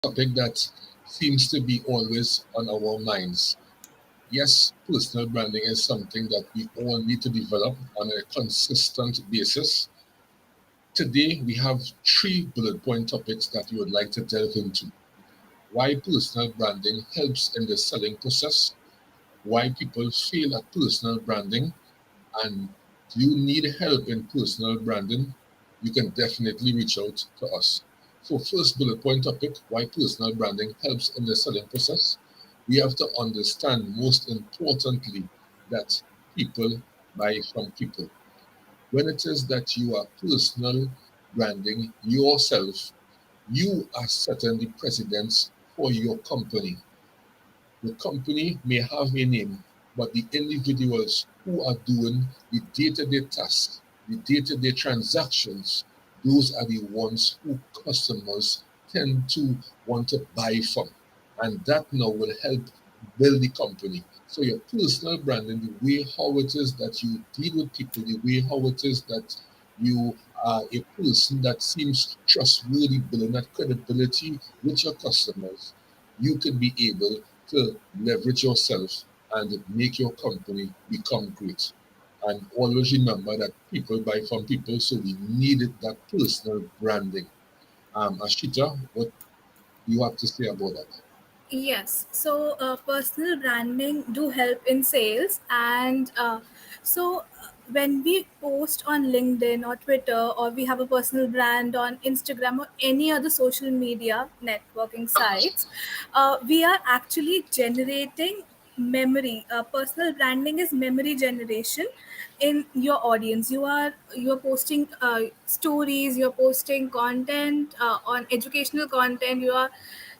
topic that seems to be always on our minds. Yes, personal branding is something that we all need to develop on a consistent basis. Today, we have three bullet point topics that we would like to delve into. Why personal branding helps in the selling process, why people fail at personal branding, and do you need help in personal branding? You can definitely reach out to us. So, first bullet point topic, why personal branding helps in the selling process. We have to understand, most importantly, that people buy from people. When it is that you are personal branding yourself, you are setting the precedence for your company. The company may have a name, but the individuals who are doing the day-to-day tasks, the day-to-day transactions, those are the ones who customers tend to want to buy from. And that now will help build the company. So your personal branding, the way how it is that you deal with people, the way how it is that you are a person that seems trustworthy, building that credibility with your customers, you can be able to leverage yourself and make your company become great. And always remember that people buy from people, so we needed that personal branding. Ashita, what do you have to say about that? Yes, so personal branding do help in sales, and when we post on LinkedIn or Twitter, or we have a personal brand on Instagram or any other social media networking sites, we are actually generating memory. Personal branding is memory generation in your audience. You're posting stories, you're posting content on educational content, you are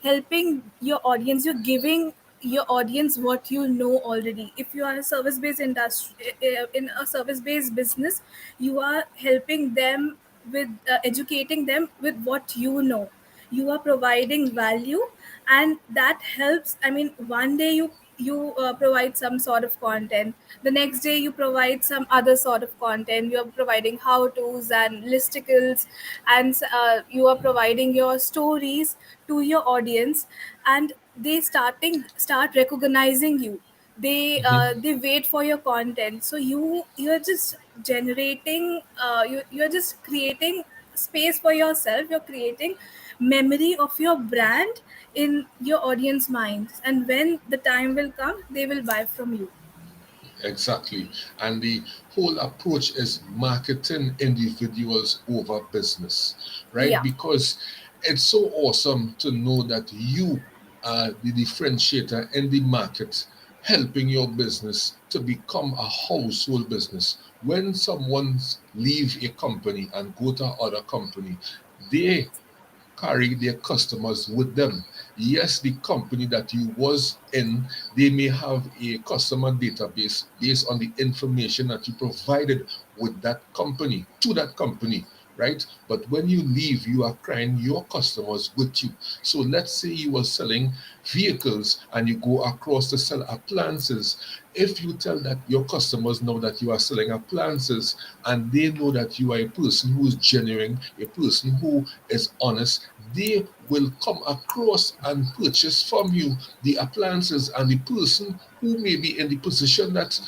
helping your audience, you're giving your audience what you know already. If you are a service based industry, in a service based business, you are helping them with educating them with what you know. You are providing value, and that helps. I mean, one day you provide some sort of content, the next day you provide some other sort of content, you're providing how to's and listicles, and you are providing your stories to your audience, and they start recognizing you. They wait for your content, so you're just generating, you're just creating space for yourself, you're creating memory of your brand in your audience minds, and when the time will come, they will buy from you. Exactly. And the whole approach is marketing individuals over business, right? Yeah. Because it's so awesome to know that you are the differentiator in the market, helping your business to become a household business. When someone leave a company and go to other company, they carry their customers with them. Yes, the company that you was in, they may have a customer database based on the information that you provided with that company to that company, right? But when you leave, you are carrying your customers with you. So let's say you were selling vehicles and you go across to sell appliances. If you tell that your customers know that you are selling appliances and they know that you are a person who is genuine, a person who is honest, they will come across and purchase from you the appliances, and the person who may be in the position that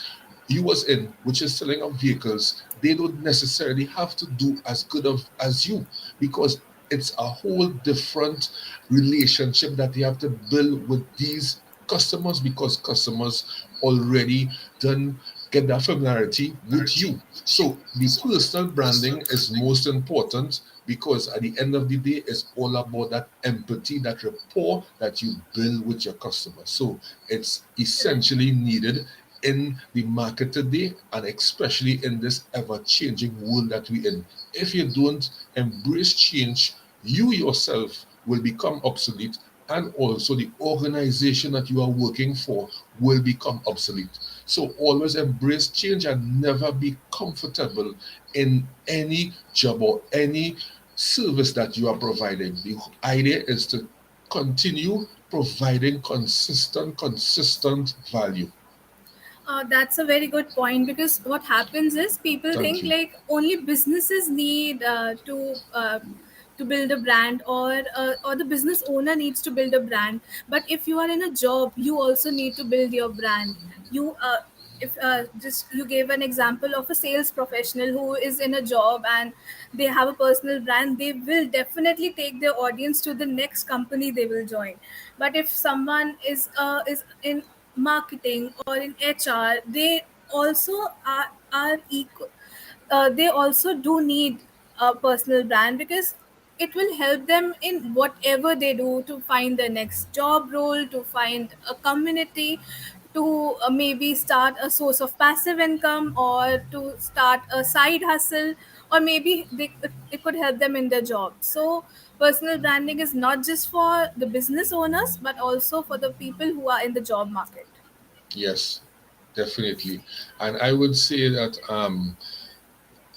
you was in, which is selling of vehicles, they don't necessarily have to do as good of as you, because it's a whole different relationship that you have to build with these customers, because customers already done get that familiarity with you. So the personal branding is most important, because at the end of the day, it's all about that empathy, that rapport that you build with your customers. So it's essentially needed in the market today, and especially in this ever-changing world that we're in. If you don't embrace change, you yourself will become obsolete, and also the organization that you are working for will become obsolete. So always embrace change and never be comfortable in any job or any service that you are providing. The idea is to continue providing consistent value. That's a very good point, because what happens is people Thank think you. like only businesses need to build a brand, or the business owner needs to build a brand. But if you are in a job, you also need to build your brand. You if Just you gave an example of a sales professional who is in a job and they have a personal brand, they will definitely take their audience to the next company they will join. But if someone is in marketing or in HR, they also are equal. They also do need a personal brand, because it will help them in whatever they do, to find the next job role, to find a community, to maybe start a source of passive income, or to start a side hustle, or maybe it could help them in their job. So personal branding is not just for the business owners, but also for the people who are in the job market. Yes, definitely. And I would say that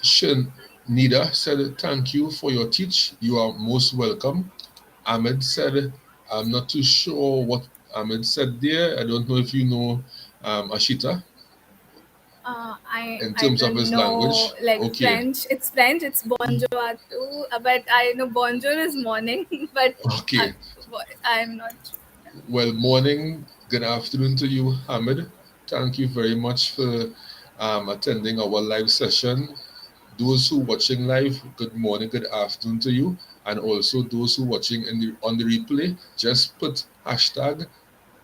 Shin Nida said, "Thank you for your teach. You are most welcome." Ahmed said, "I'm not too sure what Ahmed said there. I don't know if you know Ashita in I terms of don't his know language. like Okay, French. It's French. It's bonjour too. But I know bonjour is morning. But uh, okay. I'm not sure. Well, morning, good afternoon to you, Ahmed. Thank you very much for attending our live session. Those who watching live, good morning, good afternoon to you, and also those who watching on the replay, just put hashtag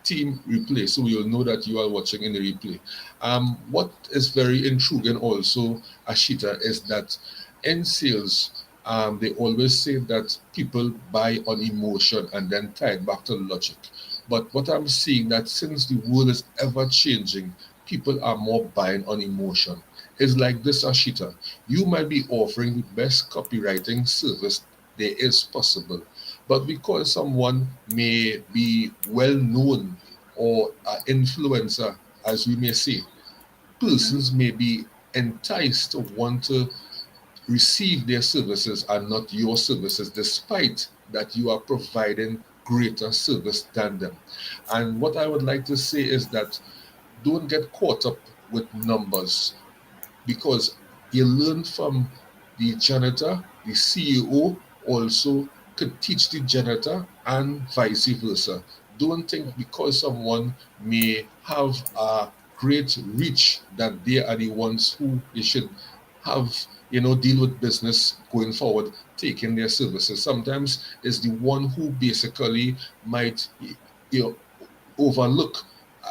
team replay so you'll know that you are watching in the replay. What is very intriguing also, Ashita, is that in sales, they always say that people buy on emotion and then tie it back to logic. But what I'm seeing that since the world is ever changing, people are more buying on emotion. It's like this, Ashita. You might be offering the best copywriting service there is possible, but because someone may be well known or an influencer, as we may say, persons may be enticed to want to receive their services and not your services, despite that you are providing greater service than them. And what I would like to say is that don't get caught up with numbers, because you learn from the janitor, the CEO also could teach the janitor and vice versa. Don't think because someone may have a great reach that they are the ones who they should have, deal with business going forward, taking their services. Sometimes it's the one who basically might, you know, overlook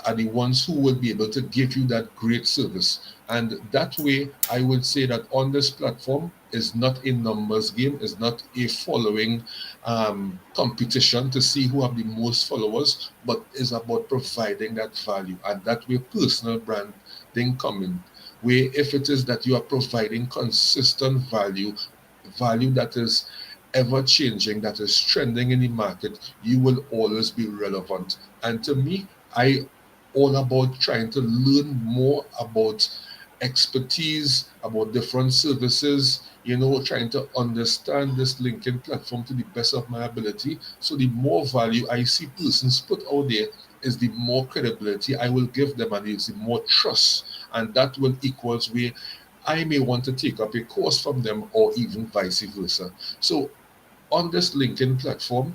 are the ones who will be able to give you that great service. And that way, I would say that on this platform is not a numbers game, is not a following competition to see who have the most followers, but is about providing that value. And that way, personal branding come in. Where if it is that you are providing consistent value that is ever changing, that is trending in the market, you will always be relevant. And to me, I all about trying to learn more about expertise, about different services, trying to understand this LinkedIn platform to the best of my ability. So the more value I see persons put out there is the more credibility I will give them, and it's the more trust. And that will equals where I may want to take up a course from them or even vice versa. So on this LinkedIn platform,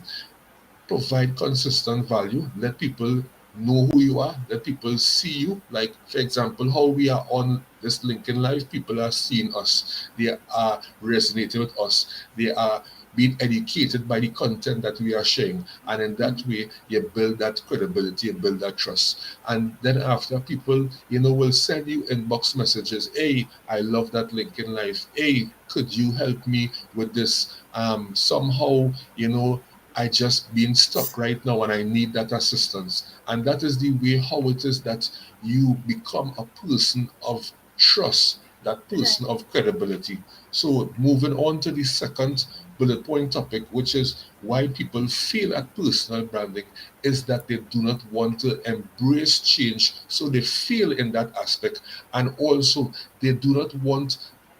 provide consistent value, let people know who you are, let people see you. Like, for example, how we are on this LinkedIn Live, people are seeing us, they are resonating with us, they are being educated by the content that we are sharing. And in that way, you build that credibility, you build that trust. And then after, people, will send you inbox messages. Hey, I love that LinkedIn Live. Hey, could you help me with this? Somehow, I just been stuck right now and I need that assistance. And that is the way how it is that you become a person of trust, that Right. person of credibility. So moving on to the second bullet point topic, which is why people fail at personal branding, is that they do not want to embrace change. So they fail in that aspect. And also they do not want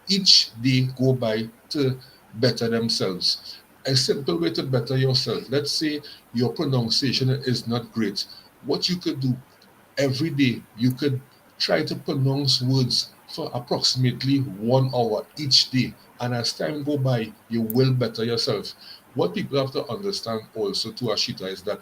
each day go by to better themselves. A simple way to better yourself. Let's say your pronunciation is not great. What you could do every day, you could try to pronounce words for approximately 1 hour each day. And as time go by, you will better yourself. What people have to understand also to Ashita is that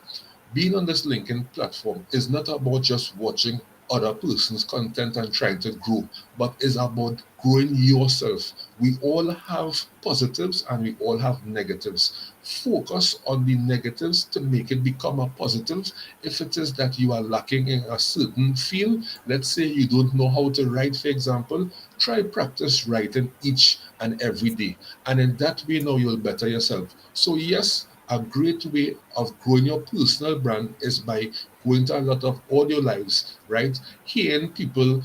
being on this LinkedIn platform is not about just watching other person's content and trying to grow, but is about growing yourself. We all have positives and we all have negatives. Focus on the negatives to make it become a positive. If it is that you are lacking in a certain field, let's say you don't know how to write, for example, try practice writing each and every day. And in that way, now you'll better yourself. So, yes, a great way of growing your personal brand is by going to a lot of audio lives, right? Hearing people,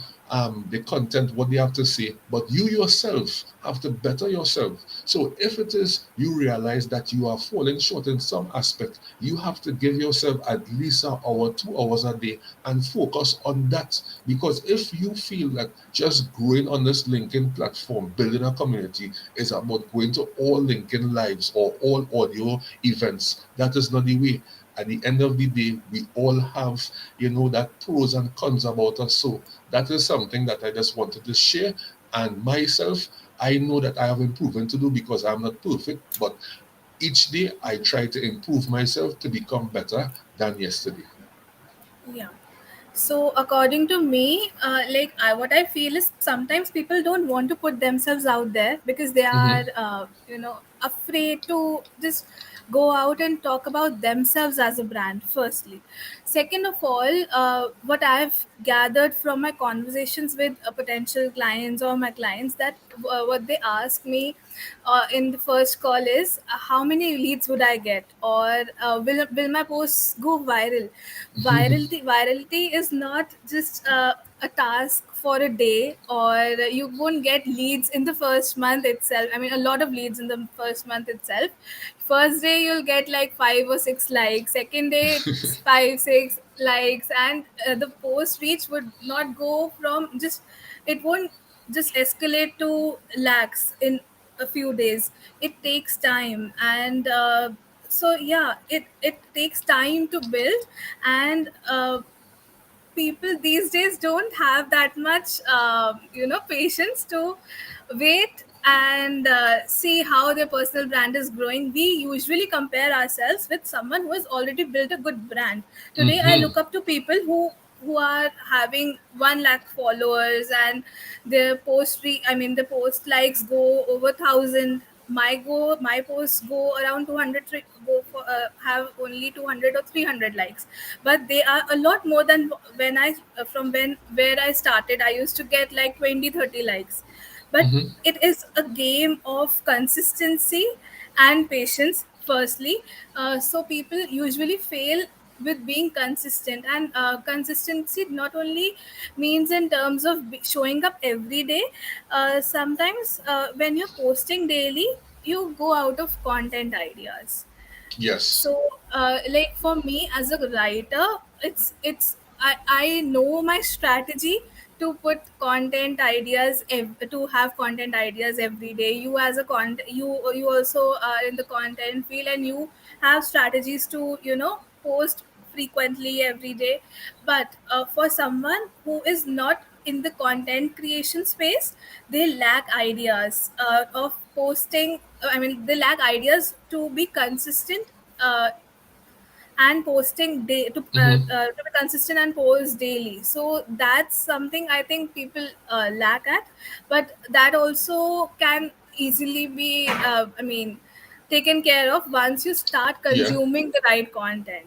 the content, what they have to say, but you yourself have to better yourself. So if it is you realize that you are falling short in some aspect, you have to give yourself at least an hour, 2 hours a day and focus on that. Because if you feel that just growing on this LinkedIn platform, building a community is about going to all LinkedIn lives or all audio events, that is not the way. At the end of the day, we all have, that pros and cons about us. So that is something that I just wanted to share. And myself, I know that I have improvement to do because I'm not perfect, but each day I try to improve myself to become better than yesterday. Yeah. So according to me, what I feel is sometimes people don't want to put themselves out there because they are, Mm-hmm. afraid to just go out and talk about themselves as a brand. Firstly, second of all, what I've gathered from my conversations with potential clients or my clients, that what they ask me in the first call is, how many leads would I get, or will my posts go viral? Virality is not just a task for a day, or you won't get leads in the first month itself. I mean, a lot of leads in the first month itself. First day you'll get like 5 or 6 likes, second day it's 5 6 likes, and the post reach would not go from just, it won't just escalate to lakhs in a few days. It takes time, and so yeah, it takes time to build. And people these days don't have that much patience to wait and see how their personal brand is growing. We usually compare ourselves with someone who has already built a good brand. Today I Mm-hmm. look up to people who are having 1 lakh followers, and the post likes go over 1,000. My posts go around 200, go for have only 200 or 300 likes, but they are a lot more than when I from when where I started. I used to get like 20 30 likes. But Mm-hmm. it is a game of consistency and patience, firstly. So people usually fail with being consistent, and consistency not only means in terms of showing up every day. Sometimes when you're posting daily, you go out of content ideas. Yes. So like for me as a writer, I know my strategy to put content ideas to have content ideas every day. You as a content, you also are in the content field, and you have strategies to post frequently every day. But for someone who is not in the content creation space, they lack ideas of posting. I mean, they lack ideas to be consistent, uh, and posting Mm-hmm. to be consistent and post daily. So that's something I think people lack at. But that also can easily be taken care of once you start Yeah. consuming the right content.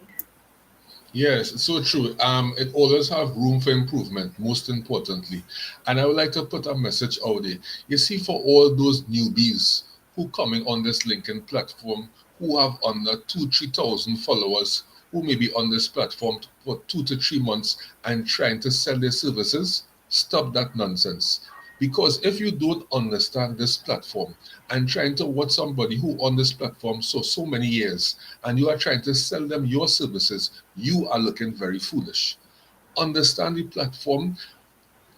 Yes, it's so true. It always have room for improvement, most importantly. And I would like to put a message out there. You see, for all those newbies who coming on this LinkedIn platform, who have under 3,000 followers, who may be on this platform for 2 to 3 months and trying to sell their services, stop that nonsense. Because if you don't understand this platform and trying to watch somebody who on this platform so many years and you are trying to sell them your services, you are looking very foolish. Understand the platform,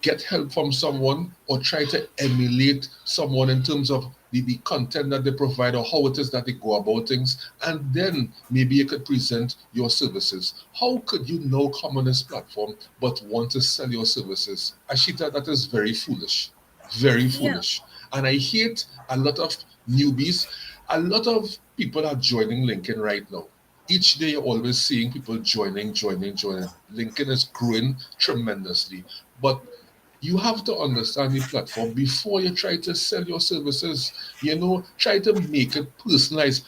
get help from someone, or try to emulate someone in terms of the content that they provide or how it is that they go about things, and then maybe you could present your services. How could you now come on this platform but want to sell your services? Ashita, that is very foolish. Very Yeah. foolish. And I hate a lot of newbies. A lot of people are joining LinkedIn right now. Each day you're always seeing people joining. LinkedIn is growing tremendously. But you have to understand the platform before you try to sell your services. Try to make it personalized.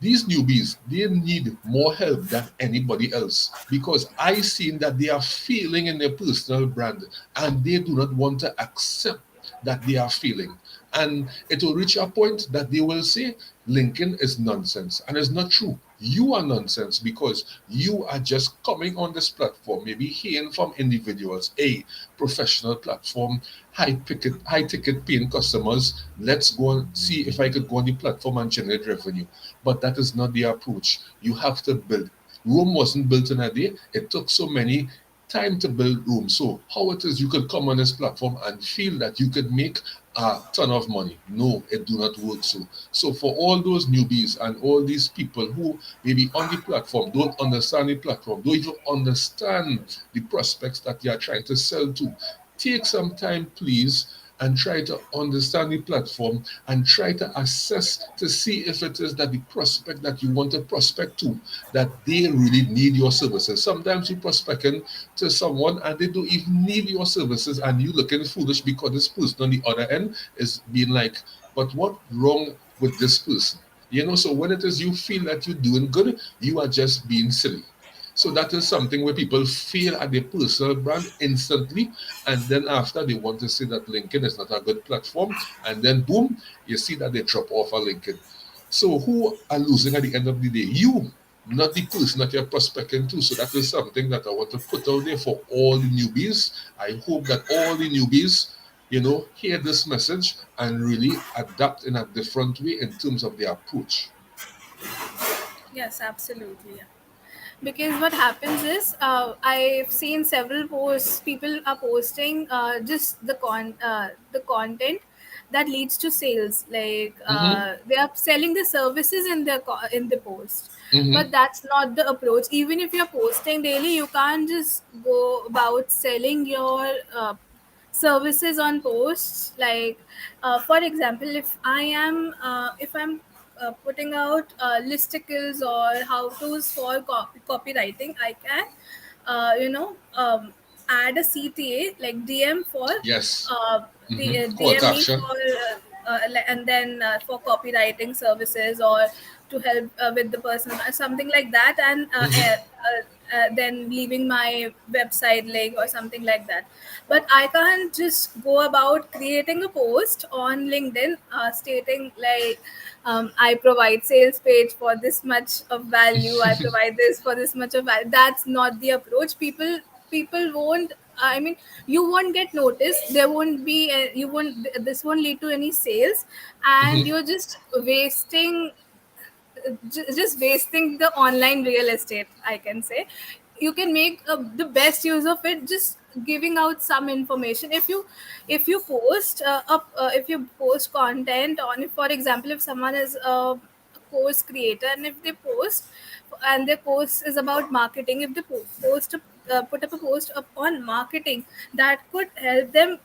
These newbies, they need more help than anybody else because I seen that they are failing in their personal brand and they do not want to accept that they are failing. And it will reach a point that they will say LinkedIn is nonsense. And it's not true. You are nonsense because you are just coming on this platform, maybe hearing from individuals, a professional platform, high ticket paying customers. Let's go and see if I could go on the platform and generate revenue. But that is not the approach. You have to build. Rome wasn't built in a day. It took so many time to build Rome. So how it is you could come on this platform and feel that you could make a ton of money? No, it do not work so. So for all those newbies and all these people who maybe on the platform don't understand the platform, don't even understand the prospects that you are trying to sell to, take some time, please, and try to understand the platform and try to assess to see if it is that the prospect that you want to prospect to, that they really need your services. Sometimes you're prospecting to someone and they don't even need your services and you looking foolish because this person on the other end is being like, but what wrong with this person? So when it is you feel that you're doing good, you are just being silly. So that is something where people fail at their personal brand instantly, and then after they want to say that LinkedIn is not a good platform, and then boom, you see that they drop off of LinkedIn. So who are losing at the end of the day? You, not the person that you're prospecting to. So that is something that I want to put out there for all the newbies. I hope that all the newbies, hear this message and really adapt in a different way in terms of their approach. Yes, absolutely. Yeah. Because what happens is, I've seen several posts. People are posting just the content that leads to sales. Like Mm-hmm. they are selling the services in in the post, Mm-hmm. but that's not the approach. Even if you're posting daily, you can't just go about selling your services on posts. Like for example, if I'm putting out listicles or how to's for copywriting, I can add a CTA, like DM for Yes. the Mm-hmm. Call to DM me action. for and then for copywriting services, or to help with the personal something like that, and Mm-hmm. then leaving my website link or something like that. But I can't just go about creating a post on LinkedIn stating like, I provide sales page for this much of value, I provide this for this much of value. That's not the approach. People won't, I mean, you won't get noticed. There won't be you won't, this won't lead to any sales, and Mm-hmm. you're just wasting, just wasting the online real estate, I can say. You can make the best use of it, just giving out some information. If you post if you post content on, if, for example, if someone is a course creator, and if they post and their post is about marketing, if they put up a post up on marketing, that could help them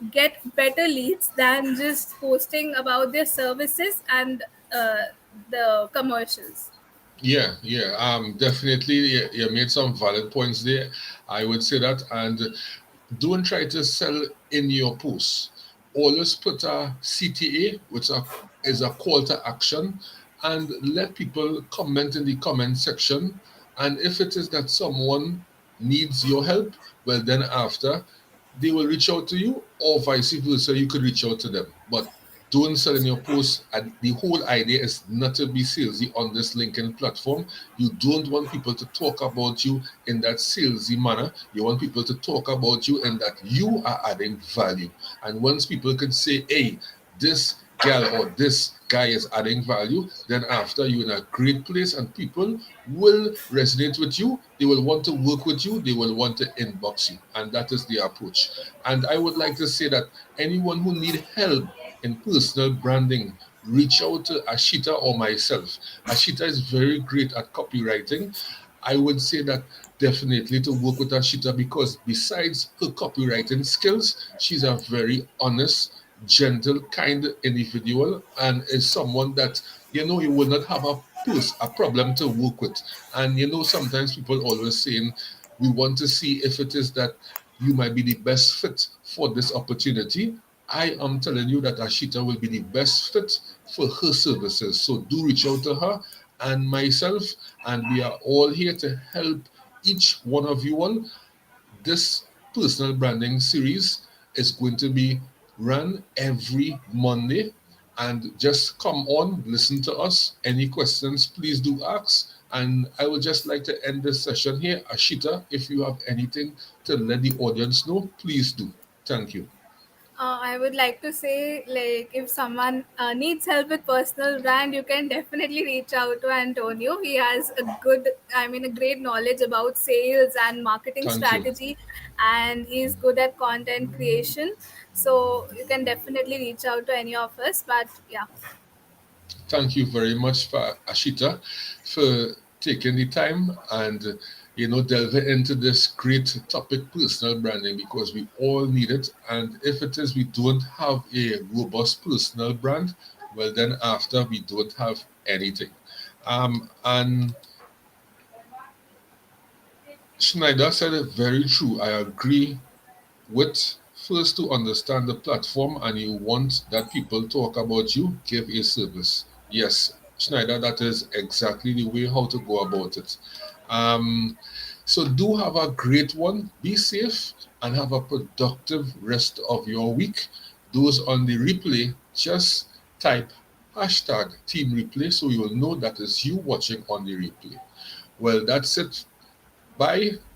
get better leads than just posting about their services and uh, the commercials. Yeah, yeah, definitely. You made some valid points there. I would say that, and don't try to sell in your posts. Always put a CTA, is a call to action, and let people comment in the comment section. And if it is that someone needs your help, well, then after they will reach out to you, or vice versa, you could reach out to them. But don't sell in your post. And the whole idea is not to be salesy on this LinkedIn platform. You don't want people to talk about you in that salesy manner. You want people to talk about you in that you are adding value. And once people can say, hey, this gal or this guy is adding value, then after you're in a great place and people will resonate with you, they will want to work with you, they will want to inbox you. And that is the approach. And I would like to say that anyone who need help in personal branding, reach out to Ashita or myself. Ashita is very great at copywriting. I would say that definitely to work with Ashita because besides her copywriting skills, she's a very honest, gentle, kind individual and is someone that you will not have a problem to work with. And sometimes people always saying we want to see if it is that you might be the best fit for this opportunity. I am telling you that Ashita will be the best fit for her services. So do reach out to her and myself, and we are all here to help each one of you all. This personal branding series is going to be run every Monday. And just come on, listen to us. Any questions, please do ask. And I would just like to end this session here. Ashita, if you have anything to let the audience know, please do. Thank you. I would like to say, like, if someone needs help with personal brand, you can definitely reach out to Antonio. He has a great knowledge about sales and marketing Thank you. strategy, and he's good at content creation. So you can definitely reach out to any of us. But yeah, Thank you very much for Ashita for taking the time and delving into this great topic, personal branding, because we all need it. And if it is we don't have a robust personal brand, well then after we don't have anything. And Schneider said it very true. I agree with first to understand the platform and you want that people talk about you, give a service. Yes, Schneider, that is exactly the way how to go about it. Um, so do have a great one, be safe, and have a productive rest of your week. Those on the replay, just type hashtag team replay so you'll know that is you watching on the replay. Well, that's it. Bye.